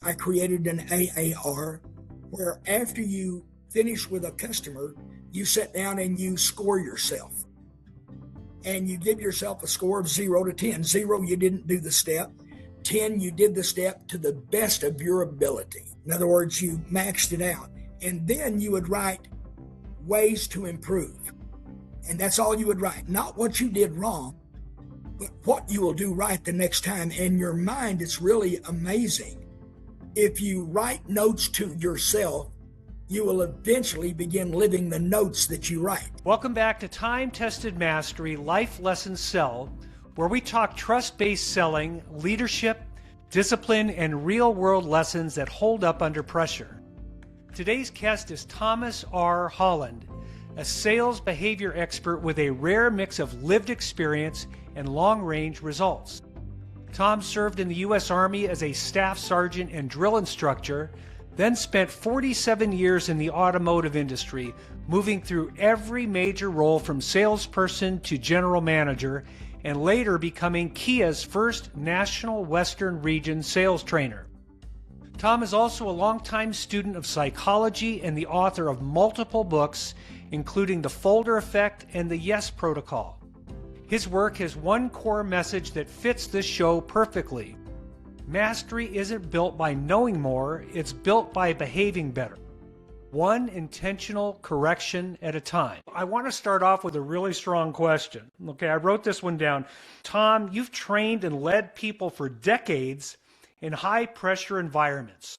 I created an AAR where after you finish with a customer, you sit down and you score yourself. And you give yourself a score of 0 to 10. 0, you didn't do the step. 10, you did the step to the best of your ability. In other words, you maxed it out. And then you would write ways to improve. And that's all you would write. Not what you did wrong, but what you will do right the next time. In your mind, it's really amazing. If you write notes to yourself, you will eventually begin living the notes that you write. Welcome back to Time-Tested Mastery Life Lessons Sell, where we talk trust-based selling, leadership, discipline, and real-world lessons that hold up under pressure. Today's guest is Thomas R. Holland, a sales behavior expert with a rare mix of lived experience and long-range results. Tom served in the U.S. Army as a staff sergeant and drill instructor, then spent 47 years in the automotive industry, moving through every major role from salesperson to general manager, and later becoming Kia's first national Western region sales trainer. Tom is also a longtime student of psychology and the author of multiple books, including The Folder Effect and The Yes Protocol. His work has one core message that fits this show perfectly. Mastery isn't built by knowing more, it's built by behaving better. One intentional correction at a time. I want to start off with a really strong question. Okay, I wrote this one down. Tom, you've trained and led people for decades in high pressure environments,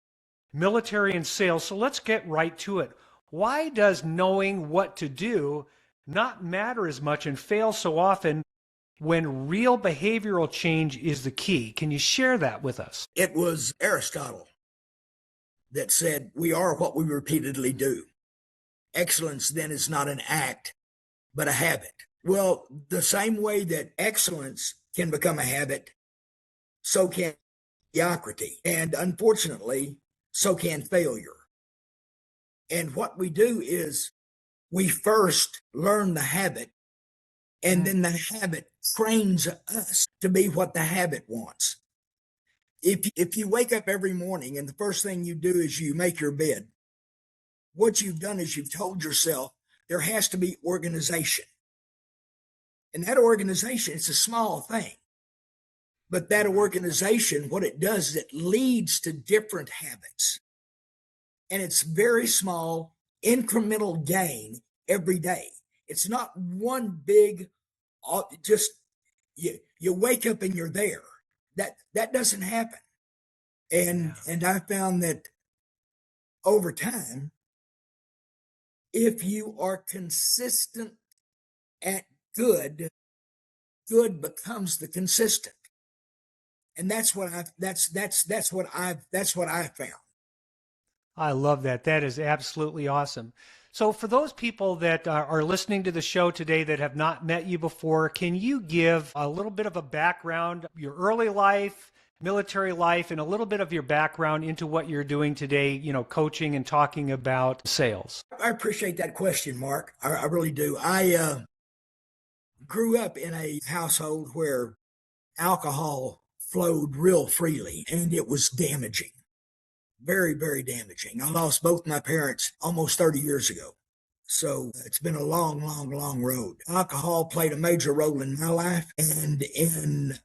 military and sales. So let's get right to it. Why does knowing what to do not matter as much and fail so often when real behavioral change is the key? Can you share that with us? It was Aristotle that said, we are what we repeatedly do. Excellence then is not an act, but a habit. Well, the same way that excellence can become a habit, so can mediocrity. And unfortunately, so can failure. And what we do is we first learn the habit, and then the habit trains us to be what the habit wants. If you wake up every morning and the first thing you do is you make your bed, what you've done is you've told yourself there has to be organization. And that organization, it's a small thing. But that organization, what it does is it leads to different habits. And it's very small, incremental gain every day. It's not one big, just you wake up and you're there. That doesn't happen. And I found that over time, if you are consistent at good becomes the consistent. And that's what I found. I love that. That is absolutely awesome. So for those people that are listening to the show today that have not met you before, can you give a little bit of a background, your early life, military life, and a little bit of your background into what you're doing today, coaching and talking about sales? I appreciate that question, Mark. I really do. I grew up in a household where alcohol flowed real freely, and it was damaging. Very, very damaging. I lost both my parents almost 30 years ago. So it's been a long, long, long road. Alcohol played a major role in my life. And in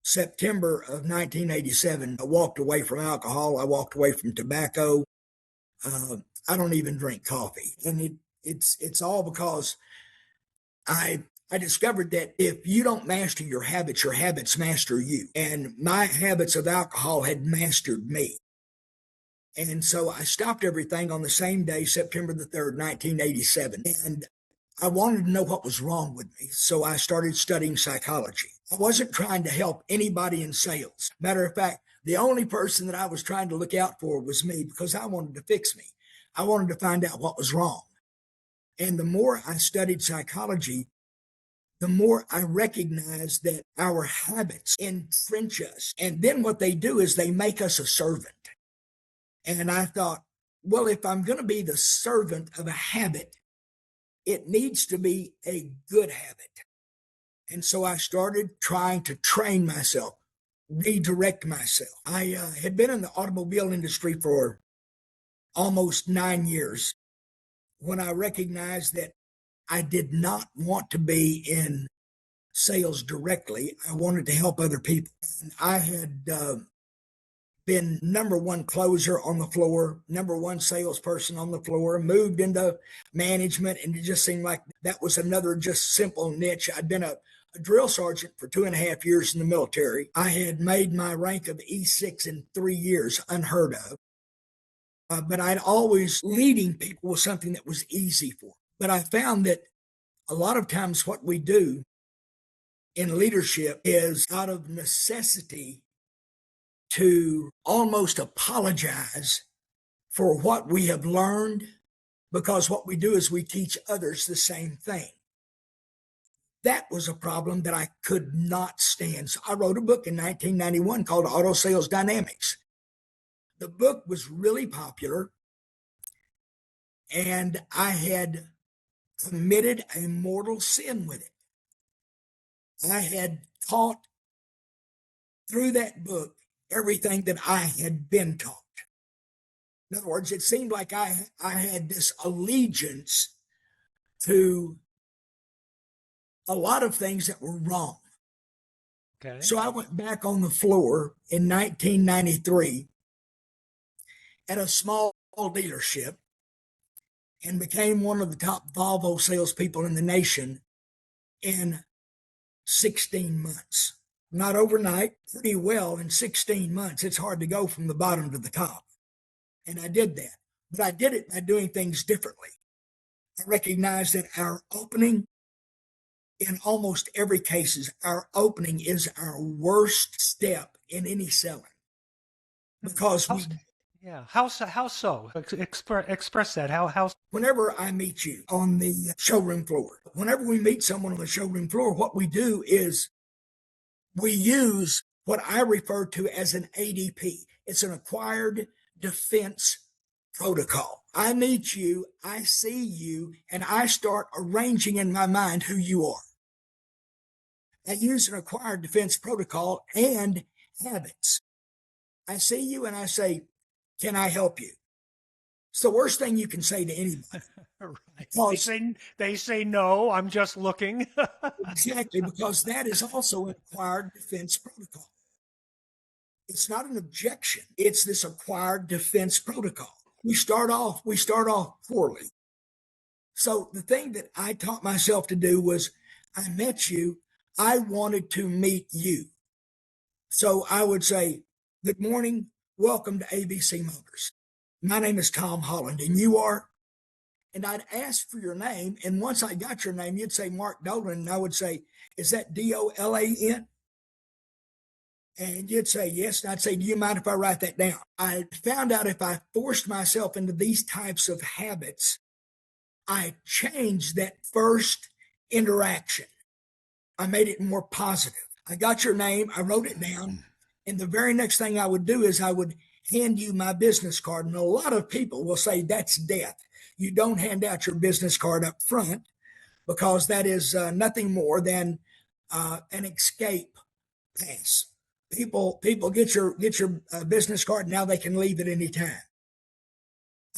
September of 1987, I walked away from alcohol. I walked away from tobacco. I don't even drink coffee. And it's all because I discovered that if you don't master your habits master you. And my habits of alcohol had mastered me. And so I stopped everything on the same day, September the 3rd, 1987. And I wanted to know what was wrong with me. So I started studying psychology. I wasn't trying to help anybody in sales. Matter of fact, the only person that I was trying to look out for was me because I wanted to fix me. I wanted to find out what was wrong. And the more I studied psychology, the more I recognized that our habits entrench us. And then what they do is they make us a servant. And I thought, well, if I'm going to be the servant of a habit, it needs to be a good habit. And so I started trying to train myself. redirect myself. I had been in the automobile industry for almost 9 years when I recognized that I did not want to be in sales directly. I wanted to help other people. And I had been number one closer on the floor, number one salesperson on the floor, moved into management, and it just seemed like that was another just simple niche. I'd been a drill sergeant for 2.5 years in the military. I had made my rank of E6 in 3 years, unheard of. But I'd always leading people was something that was easy for me. But I found that a lot of times what we do in leadership is out of necessity to almost apologize for what we have learned, because what we do is we teach others the same thing. That was a problem that I could not stand. So I wrote a book in 1991 called Auto Sales Dynamics. The book was really popular, and I had committed a mortal sin with it. I had taught through that book everything that I had been taught. In other words, it seemed like I had this allegiance to a lot of things that were wrong. Okay. So I went back on the floor in 1993 at a small dealership and became one of the top Volvo salespeople in the nation in 16 months. Not overnight, pretty well in 16 months. It's hard to go from the bottom to the top. And I did that. But I did it by doing things differently. I recognized that our opening, in almost every case, our opening is our worst step in any selling. Because how so? Express that. How? Whenever I meet you on the showroom floor, whenever we meet someone on the showroom floor, what we do is we use what I refer to as an ADP. It's an acquired defense protocol. I meet you, I see you, and I start arranging in my mind who you are. I use an acquired defense protocol and habits. I see you and I say, can I help you? It's the worst thing you can say to anybody. Right. They say no, I'm just looking. Exactly, because that is also an acquired defense protocol. It's not an objection. It's this acquired defense protocol. We start off poorly. So the thing that I taught myself to do was I met you. I wanted to meet you. So I would say, good morning. Welcome to ABC Motors. My name is Tom Holland, and you are? And I'd ask for your name. And once I got your name, you'd say Mark Dolan. And I would say, is that Dolan? And you'd say, yes. And I'd say, do you mind if I write that down? I found out if I forced myself into these types of habits, I changed that first interaction. I made it more positive. I got your name. I wrote it down. And the very next thing I would do is I would hand you my business card. And a lot of people will say that's death. You don't hand out your business card up front because that is nothing more than an escape pass. People get your business card. Now they can leave at any time.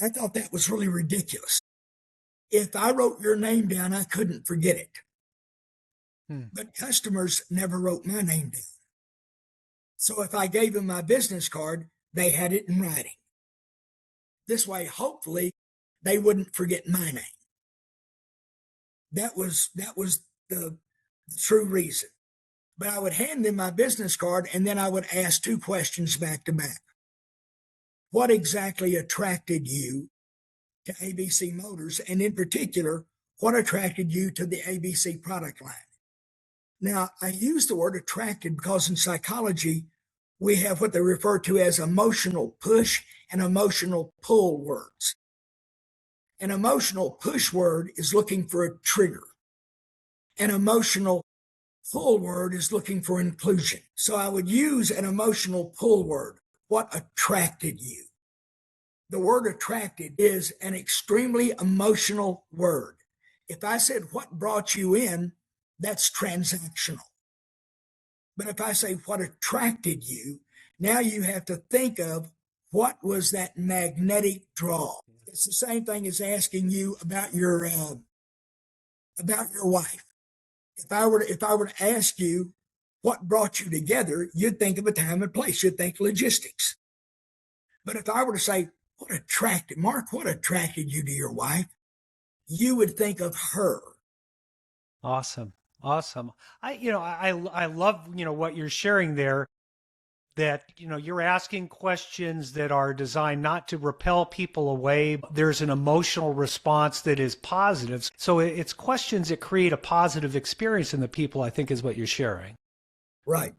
I thought that was really ridiculous. If I wrote your name down, I couldn't forget it. But customers never wrote my name down. So if I gave them my business card, they had it in writing. This way, hopefully, they wouldn't forget my name. That was the true reason. But I would hand them my business card, and then I would ask two questions back to back. What exactly attracted you to ABC Motors? And in particular, what attracted you to the ABC product line? Now, I use the word attracted because in psychology, we have what they refer to as emotional push and emotional pull words. An emotional push word is looking for a trigger. An emotional pull word is looking for inclusion. So I would use an emotional pull word. What attracted you? The word attracted is an extremely emotional word. If I said what brought you in, that's transactional. But if I say what attracted you, now you have to think of what was that magnetic draw. It's the same thing as asking you about your wife. If I were to ask you what brought you together, you'd think of a time and place. You'd think logistics. But if I were to say what attracted you to your wife, you would think of her. Awesome. Awesome. I love, what you're sharing there, that, you're asking questions that are designed not to repel people away. There's an emotional response that is positive. So it's questions that create a positive experience in the people, I think, is what you're sharing. Right.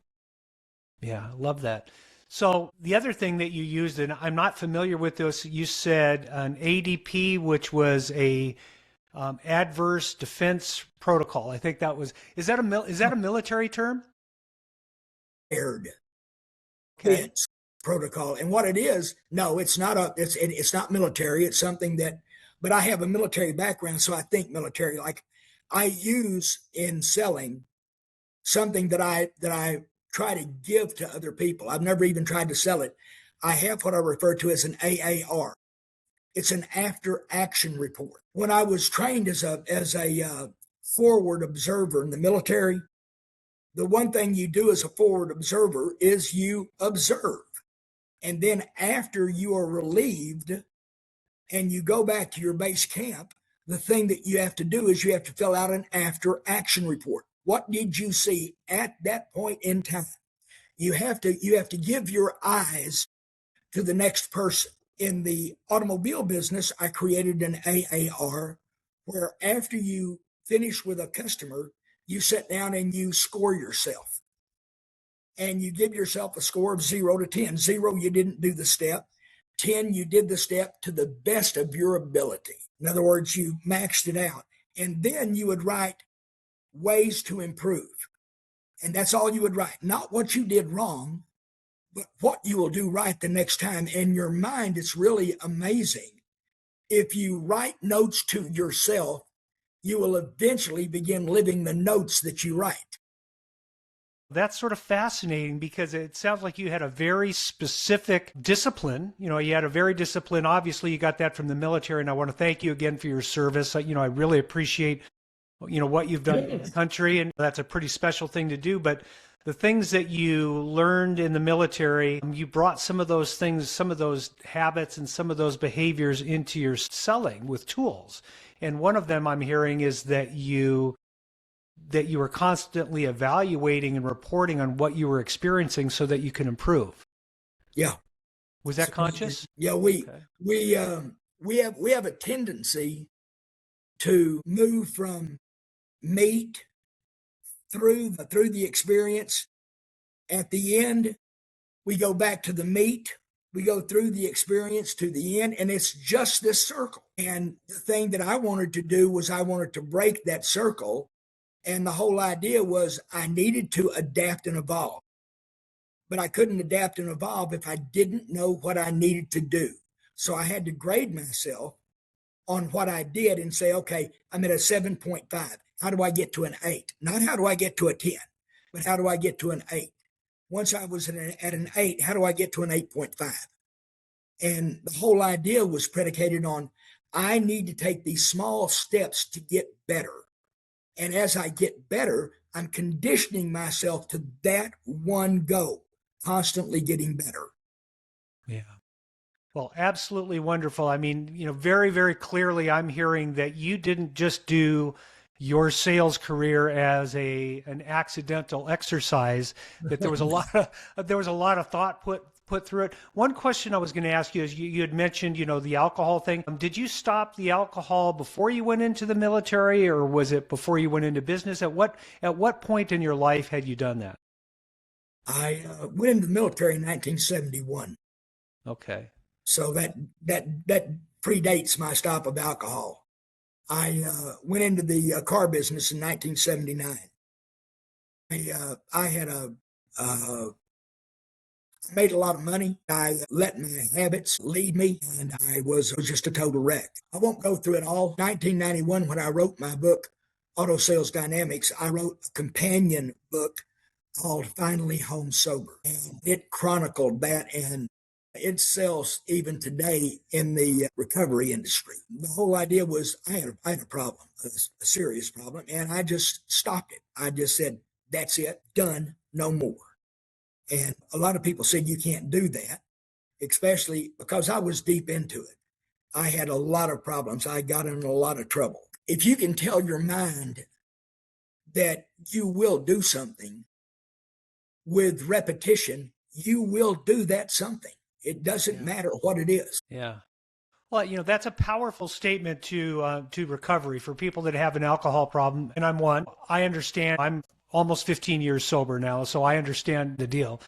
Yeah, I love that. So the other thing that you used, and I'm not familiar with this, you said an ADP, which was a adverse defense protocol. I think that was, is that a military term? Aired Okay. Defense protocol. And what it is, no, it's not military. It's something that, but I have a military background, so I think military. Like I use in selling something that I try to give to other people. I've never even tried to sell it. I have what I refer to as an AAR. It's an after action report. When I was trained as a forward observer in the military, the one thing you do as a forward observer is you observe. And then after you are relieved and you go back to your base camp, the thing that you have to do is you have to fill out an after action report. What did you see at that point in time? You have to give your eyes to the next person. In the automobile business, I created an AAR where after you finish with a customer, you sit down and you score yourself. And you give yourself a score of 0 to 10. 0, you didn't do the step. 10, you did the step to the best of your ability. In other words, you maxed it out. And then you would write ways to improve. And that's all you would write. Not what you did wrong, but what you will do right the next time. In your mind, it's really amazing. If you write notes to yourself, you will eventually begin living the notes that you write. That's sort of fascinating because it sounds like you had a very specific discipline. You had a very discipline. Obviously, you got that from the military, and I want to thank you again for your service. I really appreciate, what you've done in the country, and that's a pretty special thing to do. But the things that you learned in the military, you brought some of those things, some of those habits, and some of those behaviors into your selling with tools. And one of them I'm hearing is that you were constantly evaluating and reporting on what you were experiencing so that you can improve. Yeah. Was that conscious? Yeah, we have a tendency to move from meat through the experience. At the end, we go back to the meat. We go through the experience to the end, and it's just this circle. And the thing that I wanted to do was I wanted to break that circle. And the whole idea was I needed to adapt and evolve. But I couldn't adapt and evolve if I didn't know what I needed to do. So I had to grade myself on what I did and say, okay, I'm at a 7.5. How do I get to an 8? Not how do I get to a 10, but how do I get to an 8? Once I was at an 8, how do I get to an 8.5? And the whole idea was predicated on I need to take these small steps to get better. And as I get better, I'm conditioning myself to that one goal, constantly getting better. Yeah. Well, absolutely wonderful. I mean, very, very clearly, I'm hearing that you didn't just do your sales career as an accidental exercise, that there was a lot of thought put through it. One question I was going to ask you is you had mentioned, the alcohol thing. Did you stop the alcohol before you went into the military, or was it before you went into business? At what point in your life had you done that? I went into the military in 1971. Okay. So that predates my stop of alcohol. I went into the car business in 1979. I had made a lot of money. I let my habits lead me, and I was just a total wreck. I won't go through it all. 1991, when I wrote my book, Auto Sales Dynamics, I wrote a companion book called Finally Home Sober. And it chronicled that, and it sells even today in the recovery industry. The whole idea was I had a problem, a serious problem, and I just stopped it. I just said, that's it, done, no more. And a lot of people said you can't do that, especially because I was deep into it. I had a lot of problems. I got in a lot of trouble. If you can tell your mind that you will do something with repetition, you will do that something. It doesn't matter what it is. Yeah. Well, that's a powerful statement to recovery for people that have an alcohol problem. And I'm one. I understand. I'm almost 15 years sober now, so I understand the deal.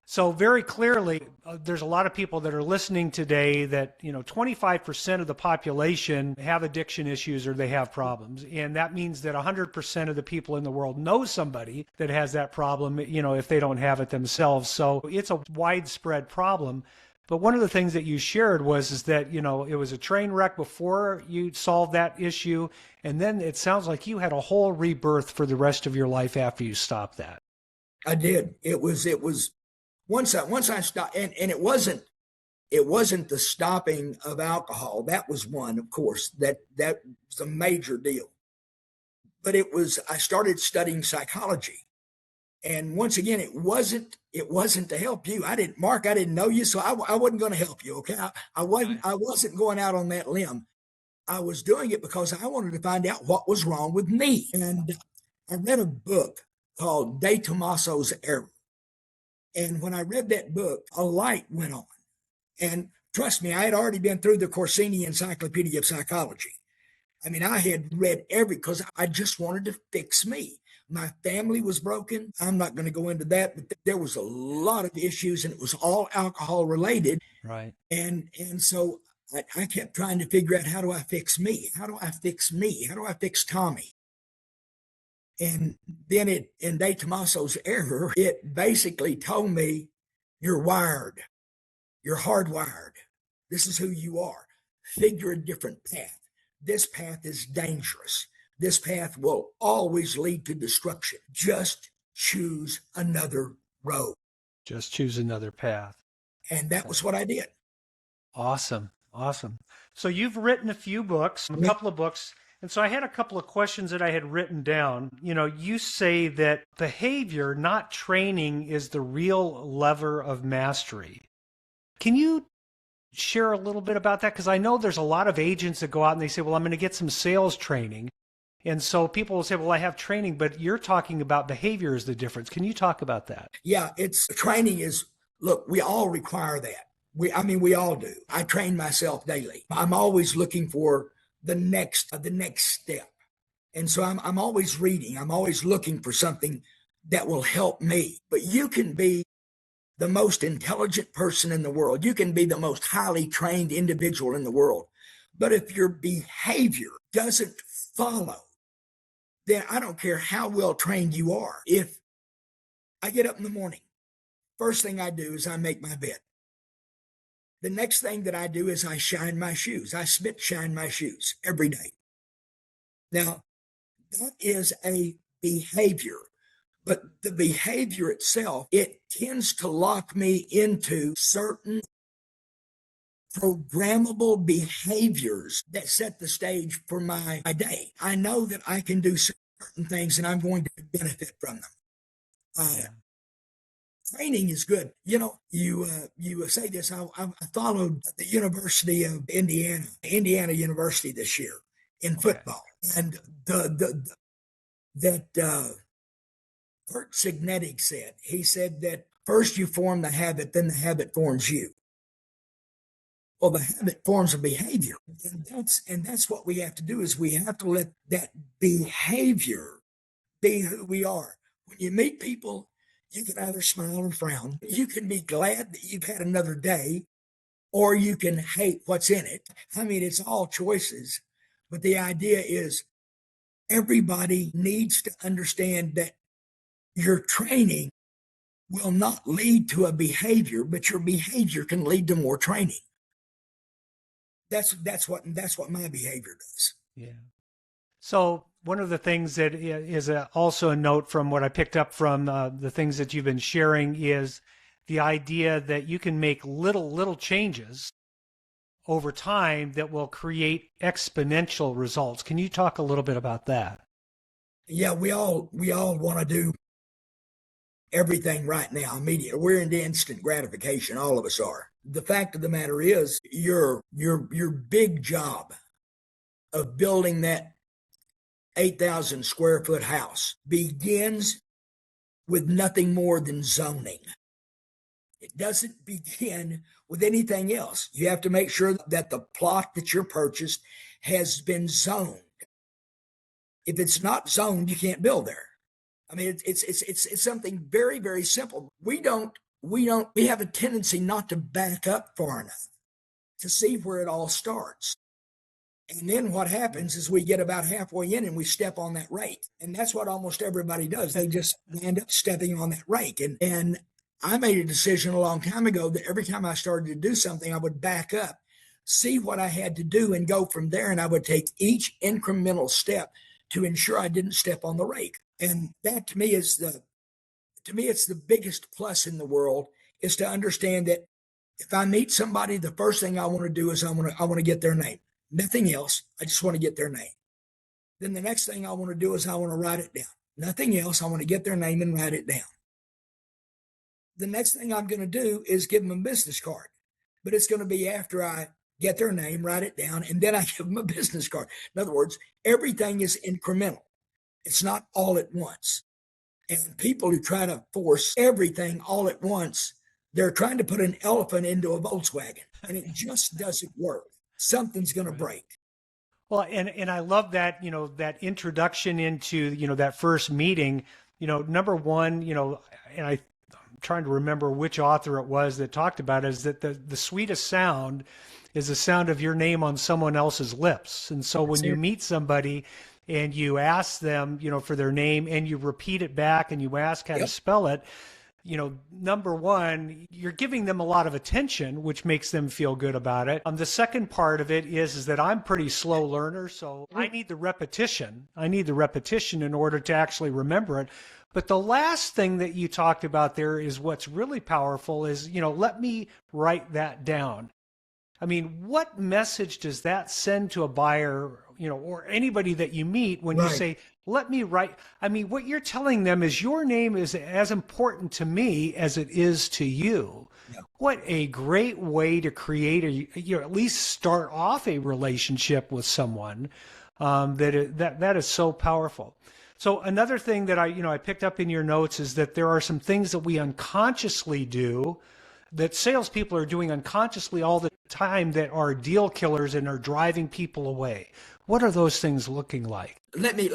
So very clearly, there's a lot of people that are listening today that, 25% of the population have addiction issues or they have problems. And that means that 100% of the people in the world know somebody that has that problem, if they don't have it themselves. So it's a widespread problem. But one of the things that you shared is that, it was a train wreck before you solved that issue. And then it sounds like you had a whole rebirth for the rest of your life after you stopped that. I did. It was once I stopped, and it wasn't the stopping of alcohol. That was one, of course, that was a major deal. But I started studying psychology. And once again, it wasn't to help you. I didn't know you, so I wasn't going to help you. Okay. I wasn't going out on that limb. I was doing it because I wanted to find out what was wrong with me. And I read a book called De Tomaso's Error. And when I read that book, a light went on. And trust me, I had already been through the Corsini Encyclopedia of Psychology. I mean, I had read because I just wanted to fix me. My family was broken. I'm not going to go into that, but there was a lot of issues, and it was all alcohol related. Right. And so I kept trying to figure out, how do I fix me? How do I fix me? How do I fix Tommy? And then in De Tomaso's Error, it basically told me, you're wired. You're hardwired. This is who you are. Figure a different path. This path is dangerous. This path will always lead to destruction. Just choose another road. Just choose another path. And that was what I did. Awesome. Awesome. So you've written a few books, a couple of books. And so I had a couple of questions that I had written down. You say that behavior, not training, is the real lever of mastery. Can you share a little bit about that? Because I know there's a lot of agents that go out and they say, well, I'm going to get some sales training. And so people will say, well, I have training, but you're talking about behavior is the difference. Can you talk about that? Yeah, training is, look, we all require that. We all do. I train myself daily. I'm always looking for the next step. And so I'm always reading. I'm always looking for something that will help me. But you can be the most intelligent person in the world. You can be the most highly trained individual in the world. But if your behavior doesn't follow, then I don't care how well trained you are. If I get up in the morning, first thing I do is I make my bed. The next thing that I do is I shine my shoes. I spit shine my shoes every day. Now, that is a behavior, but the behavior itself, it tends to lock me into certain programmable behaviors that set the stage for my day. I know that I can do certain things and I'm going to benefit from them. Training is good. You say this. I followed the University of Indiana University this year in football, and that Kurt Signetti said. He said that first you form the habit, then the habit forms you. Well, the habit forms a behavior, and that's what we have to do. Is we have to let that behavior be who we are. When you meet people, you can either smile or frown. You can be glad that you've had another day, or you can hate what's in it. I mean, it's all choices. But the idea is everybody needs to understand that your training will not lead to a behavior, but your behavior can lead to more training. That's what my behavior does. Yeah. So One of the things that is also a note from what I picked up from the things that you've been sharing is the idea that you can make little changes over time that will create exponential results. Can you talk a little bit about that? Yeah, we all want to do everything right now, immediate. We're into instant gratification. All of us are. The fact of the matter is, your big job of building that 8,000 square foot house begins with nothing more than zoning. It doesn't begin with anything else. You have to make sure that the plot that you're purchased has been zoned. If it's not zoned, you can't build there. I mean, it's something very, very simple. We have a tendency not to back up far enough to see where it all starts. And then what happens is we get about halfway in and we step on that rake. And that's what almost everybody does. They just end up stepping on that rake. And I made a decision a long time ago that every time I started to do something, I would back up, see what I had to do, and go from there. And I would take each incremental step to ensure I didn't step on the rake. And that to me it's the biggest plus in the world, is to understand that if I meet somebody, the first thing I want to do is I want to get their name. Nothing else. I just want to get their name. Then the next thing I want to do is I want to write it down. Nothing else. I want to get their name and write it down. The next thing I'm going to do is give them a business card, but it's going to be after I get their name, write it down, and then I give them a business card. In other words, everything is incremental. It's not all at once. And people who try to force everything all at once, they're trying to put an elephant into a Volkswagen, and it just doesn't work. Something's going to break. Well, and I love that, that introduction into, that first meeting, number one, and I'm trying to remember which author it was that talked about it, is that the sweetest sound is the sound of your name on someone else's lips. And so when you meet somebody and you ask them, for their name, and you repeat it back and you ask how to spell it, number one, you're giving them a lot of attention, which makes them feel good about it. The second part of it is that I'm pretty slow learner, so I need the repetition. I need the repetition in order to actually remember it. But the last thing that you talked about there is what's really powerful is, let me write that down. I mean, what message does that send to a buyer, or anybody that you meet when you say, let me write? I mean, what you're telling them is your name is as important to me as it is to you. Yeah. What a great way to create at least start off a relationship with someone. That is so powerful. So another thing that I picked up in your notes is that there are some things that we unconsciously do, that salespeople are doing unconsciously all the time, that are deal killers and are driving people away. What are those things looking like? Let me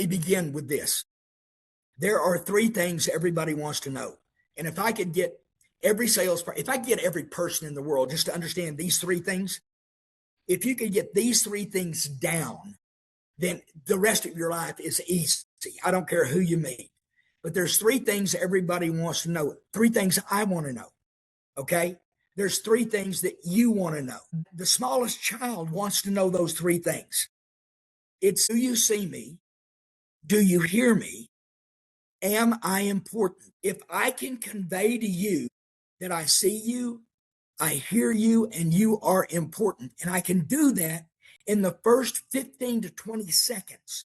begin with this. There are three things everybody wants to know. And if I could get if I get every person in the world just to understand these three things, if you could get these three things down, then the rest of your life is easy. I don't care who you meet. But there's three things everybody wants to know. Three things I want to know. Okay? There's three things that you want to know. The smallest child wants to know those three things. It's, do you see me? Do you hear me? Am I important? If I can convey to you that I see you, I hear you, and you are important, and I can do that in the first 15 to 20 seconds,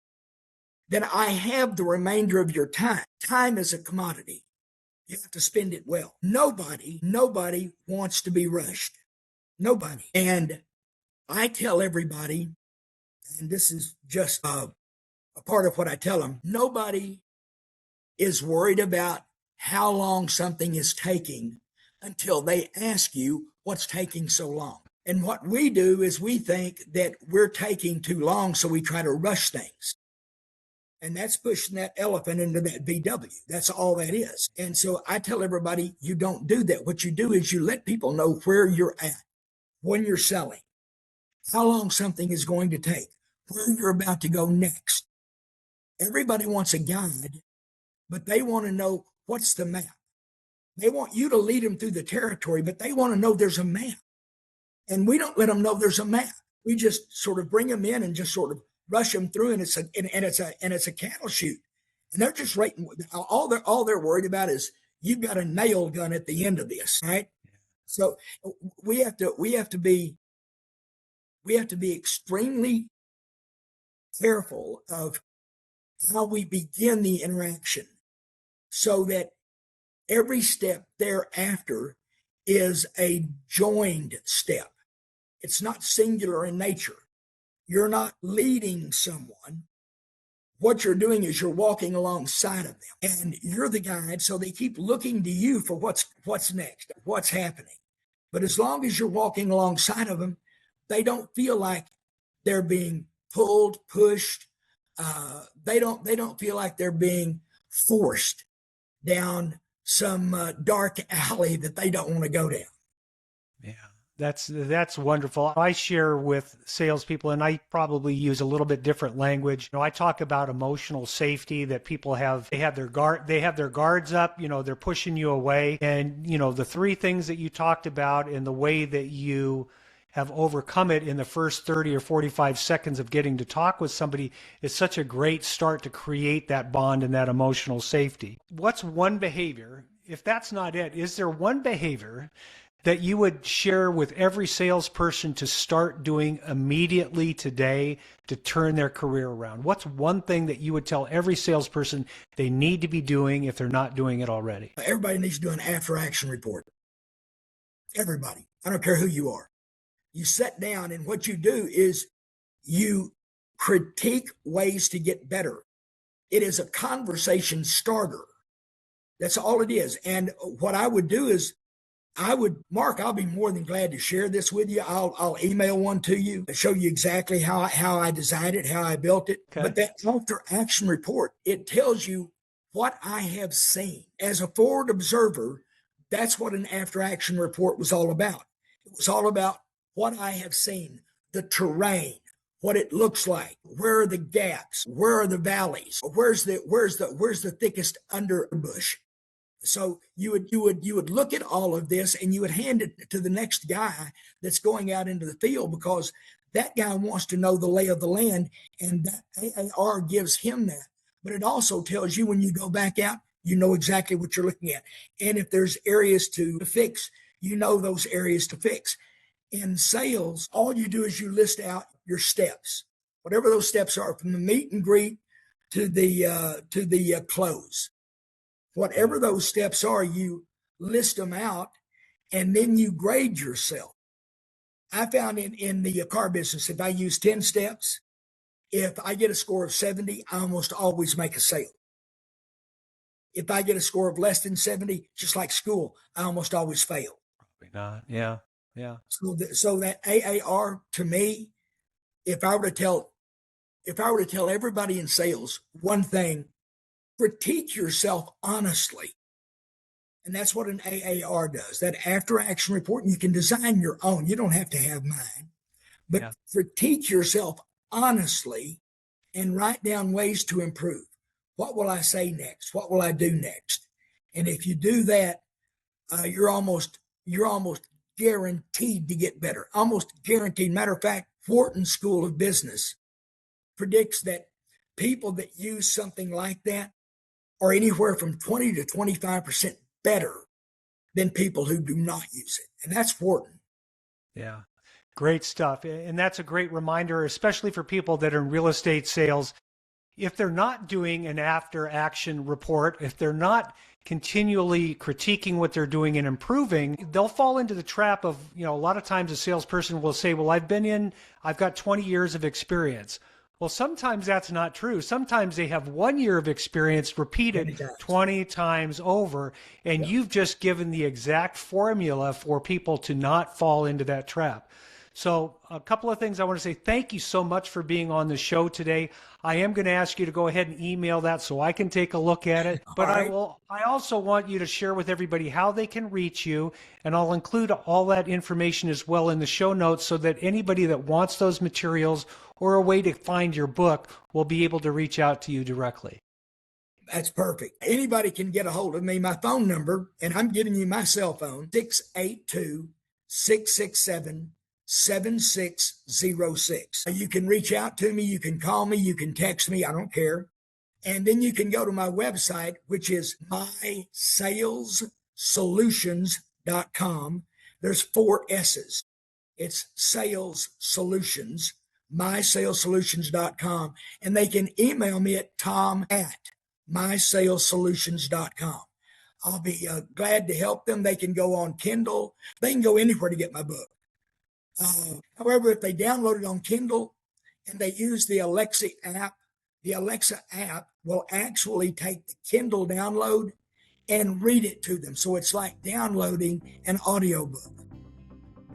then I have the remainder of your time. Time is a commodity. You have to spend it well. Nobody wants to be rushed. Nobody. And I tell everybody, and this is just a part of what I tell them, nobody is worried about how long something is taking until they ask you what's taking so long. And what we do is we think that we're taking too long, so we try to rush things. And that's pushing that elephant into that VW. That's all that is. And so I tell everybody, you don't do that. What you do is you let people know where you're at, when you're selling, how long something is going to take, where you're about to go next. Everybody wants a guide, but they want to know what's the map. They want you to lead them through the territory, but they want to know there's a map. And we don't let them know there's a map. We just sort of bring them in and just sort of rush them through, and it's a cattle shoot, and they're just rating. All they're worried about is you've got a nail gun at the end of this, right? So we have to be extremely careful of how we begin the interaction, so that every step thereafter is a joined step. It's not singular in nature. You're not leading someone. What you're doing is you're walking alongside of them, and you're the guide. So they keep looking to you for what's next, what's happening. But as long as you're walking alongside of them, they don't feel like they're being pulled, pushed. They don't feel like they're being forced down some dark alley that they don't want to go down. Yeah, that's wonderful. I share with salespeople, and I probably use a little bit different language. I talk about emotional safety, that people have. They have their guards up. They're pushing you away, and the three things that you talked about, and the way that you have overcome it in the first 30 or 45 seconds of getting to talk with somebody is such a great start to create that bond and that emotional safety. What's one behavior? If that's not it, is there one behavior that you would share with every salesperson to start doing immediately today to turn their career around? What's one thing that you would tell every salesperson they need to be doing if they're not doing it already? Everybody needs to do an after-action report. Everybody. I don't care who you are. You sit down, and what you do is you critique ways to get better. It is a conversation starter. That's all it is. And what I would do is Mark, I'll be more than glad to share this with you. I'll email one to you and show you exactly how I designed it, how I built it. Okay. But that after action report, it tells you what I have seen. As a forward observer, that's what an after action report was all about. It was all about what I have seen, the terrain, what it looks like, where are the gaps, where are the valleys, where's the thickest underbush. So you would look at all of this, and you would hand it to the next guy that's going out into the field, because that guy wants to know the lay of the land, and that AAR gives him that. But it also tells you, when you go back out, you know exactly what you're looking at. And if there's areas to fix, you know those areas to fix. In sales, all you do is you list out your steps, whatever those steps are, from the meet and greet to the close. Whatever those steps are, you list them out, and then you grade yourself. I found in the car business, if I use 10 steps, if I get a score of 70, I almost always make a sale. If I get a score of less than 70, just like school, I almost always fail. Probably not. Yeah. Yeah. So that AAR, to me, if I were to tell everybody in sales one thing, critique yourself honestly. And that's what an AAR does, that after action report. And you can design your own. You don't have to have mine, but critique yourself honestly and write down ways to improve. What will I say next? What will I do next? And if you do that, you're almost guaranteed to get better. Almost guaranteed. Matter of fact, Wharton School of Business predicts that people that use something like that are anywhere from 20 to 25% better than people who do not use it. And that's Wharton. Yeah, great stuff. And that's a great reminder, especially for people that are in real estate sales. If they're not doing an after action report, if they're not continually critiquing what they're doing and improving, they'll fall into the trap of, a lot of times a salesperson will say, well, I've got 20 years of experience. Well, sometimes that's not true. Sometimes they have 1 year of experience repeated 20 times over, and you've just given the exact formula for people to not fall into that trap. So a couple of things I want to say. Thank you so much for being on the show today. I am going to ask you to go ahead and email that so I can take a look at it. But I also want you to share with everybody how they can reach you, and I'll include all that information as well in the show notes, so that anybody that wants those materials or a way to find your book will be able to reach out to you directly. That's perfect. Anybody can get a hold of me. My phone number, and I'm giving you my cell phone, 682-667 7606. You can reach out to me. You can call me. You can text me. I don't care. And then you can go to my website, which is mysalessolutions.com. There's 4 S's. It's sales solutions, mysalessolutions.com. And they can email me at tom@mysalessolutions.com. I'll be glad to help them. They can go on Kindle. They can go anywhere to get my book. However, if they download it on Kindle and they use the Alexa app will actually take the Kindle download and read it to them. So it's like downloading an audiobook.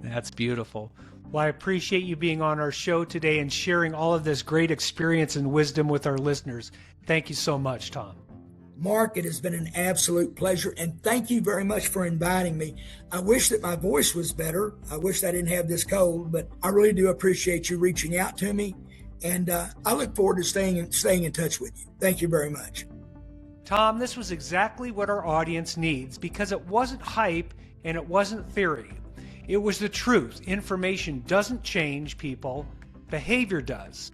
That's beautiful. Well, I appreciate you being on our show today and sharing all of this great experience and wisdom with our listeners. Thank you so much, Tom. Mark, it has been an absolute pleasure, and thank you very much for inviting me. I wish that my voice was better. I wish I didn't have this cold, but I really do appreciate you reaching out to me, and I look forward to staying in touch with you. Thank you very much. Tom, this was exactly what our audience needs because it wasn't hype and it wasn't theory. It was the truth. Information doesn't change people, behavior does.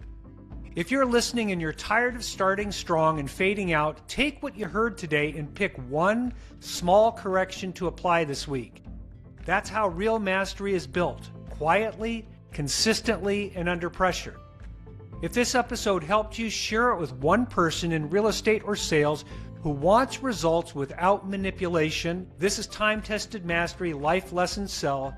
If you're listening and you're tired of starting strong and fading out, take what you heard today and pick one small correction to apply this week. That's how real mastery is built, quietly, consistently, and under pressure. If this episode helped you, share it with one person in real estate or sales who wants results without manipulation. This is Time-Tested Mastery Life Lesson Sell.